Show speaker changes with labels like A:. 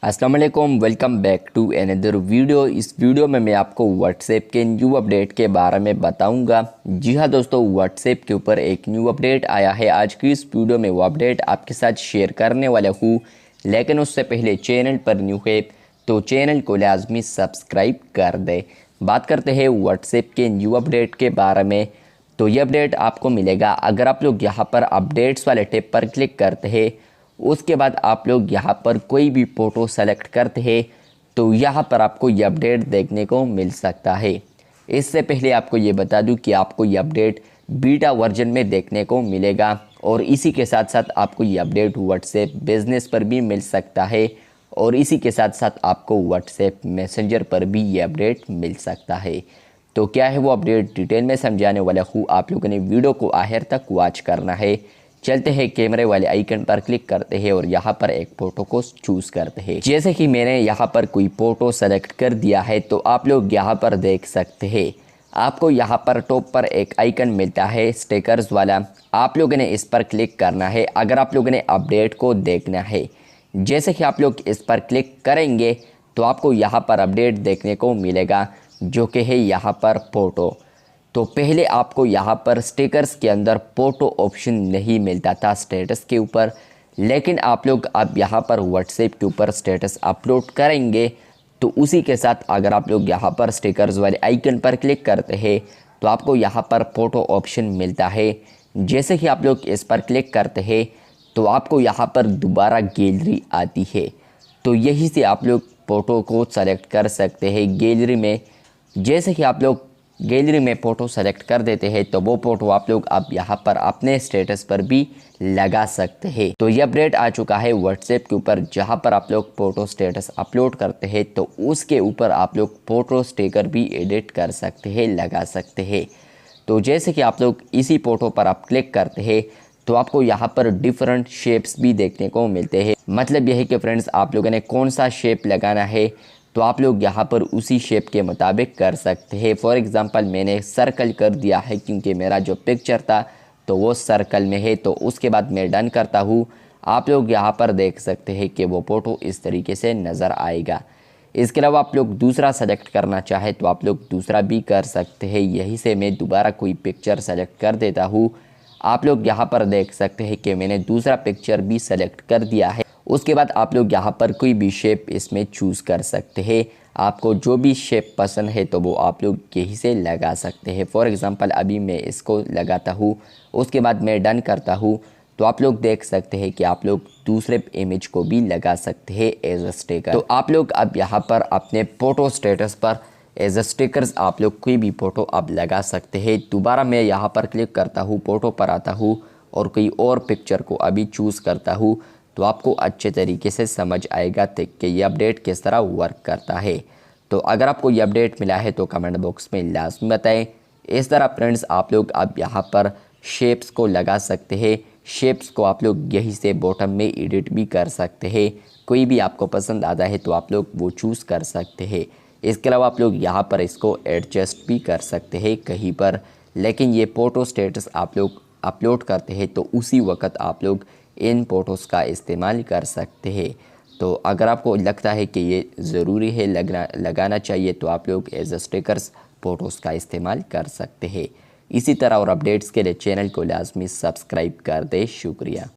A: अस्सलाम वालेकुम, welcome back to another video. इस वीडियो में मैं आपको व्हाट्सएप के न्यू अपडेट के बारे में बताऊंगा। जी हाँ दोस्तों, व्हाट्सएप के ऊपर एक न्यू अपडेट आया है। आज की इस वीडियो में वो अपडेट आपके साथ शेयर करने वाला हूँ, लेकिन उससे पहले चैनल पर न्यू है तो चैनल को लाजमी सब्सक्राइब कर दे। बात करते हैं व्हाट्सएप के न्यू अपडेट के बारे में। तो ये अपडेट आपको मिलेगा अगर आप लोग यहाँ पर अपडेट्स वाले टैब पर क्लिक करते हैं। उसके बाद आप लोग यहाँ पर कोई भी फ़ोटो सेलेक्ट करते हैं तो यहाँ पर आपको ये अपडेट देखने को मिल सकता है। इससे पहले आपको ये बता दूँ कि आपको ये अपडेट बीटा वर्जन में देखने को मिलेगा और इसी के साथ साथ आपको ये अपडेट व्हाट्सएप बिजनेस पर भी मिल सकता है और इसी के साथ साथ आपको व्हाट्सएप मैसेंजर पर भी ये अपडेट मिल सकता है। तो क्या है वो अपडेट, डिटेल में समझाने वाला हूँ। आप लोगों ने वीडियो को आखिर तक वॉच करना है। चलते हैं, कैमरे वाले आइकन पर क्लिक करते हैं और यहाँ पर एक फ़ोटो को चूज़ करते हैं। जैसे कि मैंने यहाँ पर कोई फ़ोटो सेलेक्ट कर दिया है तो आप लोग यहाँ पर देख सकते हैं, आपको यहाँ पर टॉप पर एक आइकन मिलता है स्टिकर्स वाला। आप लोगों ने इस पर क्लिक करना है अगर आप लोगों ने अपडेट को देखना है। जैसे कि आप लोग इस पर क्लिक करेंगे तो आपको यहाँ पर अपडेट देखने को मिलेगा, जो कि है यहाँ पर फ़ोटो। तो पहले आपको यहाँ पर स्टिकर्स के अंदर फ़ोटो ऑप्शन नहीं मिलता था स्टेटस के ऊपर, लेकिन आप लोग अब यहाँ पर व्हाट्सएप के ऊपर स्टेटस अपलोड करेंगे तो उसी के साथ अगर आप लोग यहाँ पर स्टिकर्स वाले आइकन पर क्लिक करते हैं तो आपको यहाँ पर फ़ोटो ऑप्शन मिलता है। जैसे कि आप लोग इस पर क्लिक करते हैं तो आपको यहाँ पर दोबारा गैलरी आती है। तो यही से आप लोग फ़ोटो को सेलेक्ट कर सकते हैं गैलरी में। जैसे कि आप लोग गैलरी में फ़ोटो सेलेक्ट कर देते हैं तो वो फ़ोटो आप लोग अब यहाँ पर अपने स्टेटस पर भी लगा सकते हैं। तो ये अपडेट आ चुका है व्हाट्सएप के ऊपर, जहाँ पर आप लोग फ़ोटो स्टेटस अपलोड करते हैं तो उसके ऊपर आप लोग फ़ोटो स्टिकर भी एडिट कर सकते हैं, लगा सकते हैं। तो जैसे कि आप लोग इसी फ़ोटो पर आप क्लिक करते हैं तो आपको यहाँ पर डिफरेंट शेप्स भी देखने को मिलते हैं। मतलब यह है कि फ्रेंड्स, आप लोगों ने कौन सा शेप लगाना है तो आप लोग यहाँ पर उसी शेप के मुताबिक कर सकते हैं। फॉर एग्ज़ाम्पल मैंने सर्कल कर दिया है क्योंकि मेरा जो पिक्चर था तो वो सर्कल में है। तो उसके बाद मैं डन करता हूँ। आप लोग यहाँ पर देख सकते हैं कि वो फ़ोटो इस तरीके से नज़र आएगा। इसके अलावा आप लोग दूसरा सेलेक्ट करना चाहे तो आप लोग दूसरा भी कर सकते हैं। यहीं से मैं दोबारा कोई पिक्चर सेलेक्ट कर देता हूँ। आप लोग यहाँ पर देख सकते हैं कि मैंने दूसरा पिक्चर भी सेलेक्ट कर दिया है। उसके बाद आप लोग यहाँ पर कोई भी शेप इसमें चूज़ कर सकते हैं। आपको जो भी शेप पसंद है तो वो आप लोग यहीं से लगा सकते हैं। फॉर एग्ज़ाम्पल अभी मैं इसको लगाता हूँ, उसके बाद मैं डन करता हूँ तो आप लोग देख सकते हैं कि आप लोग दूसरे इमेज को भी लगा सकते हैं एज अ स्टिकर। तो आप लोग अब यहाँ पर अपने फ़ोटो स्टेटस पर एज अ स्टिकर्स आप लोग कोई भी फ़ोटो अब लगा सकते हैं। दोबारा मैं यहाँ पर क्लिक करता हूँ, फ़ोटो पर आता हूँ और कोई और पिक्चर को अभी चूज़ करता हूँ तो आपको अच्छे तरीके से समझ आएगा कि ये अपडेट किस तरह वर्क करता है। तो अगर आपको ये अपडेट मिला है तो कमेंट बॉक्स में लाजमी बताएं। इस तरह फ्रेंड्स आप लोग अब यहाँ पर शेप्स को लगा सकते हैं। शेप्स को आप लोग यहीं से बॉटम में एडिट भी कर सकते हैं। कोई भी आपको पसंद आता है तो आप लोग वो चूज़ कर सकते हैं। इसके अलावा आप लोग यहाँ पर इसको एडजस्ट भी कर सकते हैं कहीं पर, लेकिन ये फ़ोटो स्टेटस आप लोग अपलोड करते हैं तो उसी वक्त आप लोग इन फ़ोटोज़ का इस्तेमाल कर सकते हैं। तो अगर आपको लगता है कि ये ज़रूरी है लगाना चाहिए तो आप लोग एज अ स्टिकर्स फ़ोटोज़ का इस्तेमाल कर सकते हैं। इसी तरह और अपडेट्स के लिए चैनल को लाजमी सब्सक्राइब कर दें। शुक्रिया।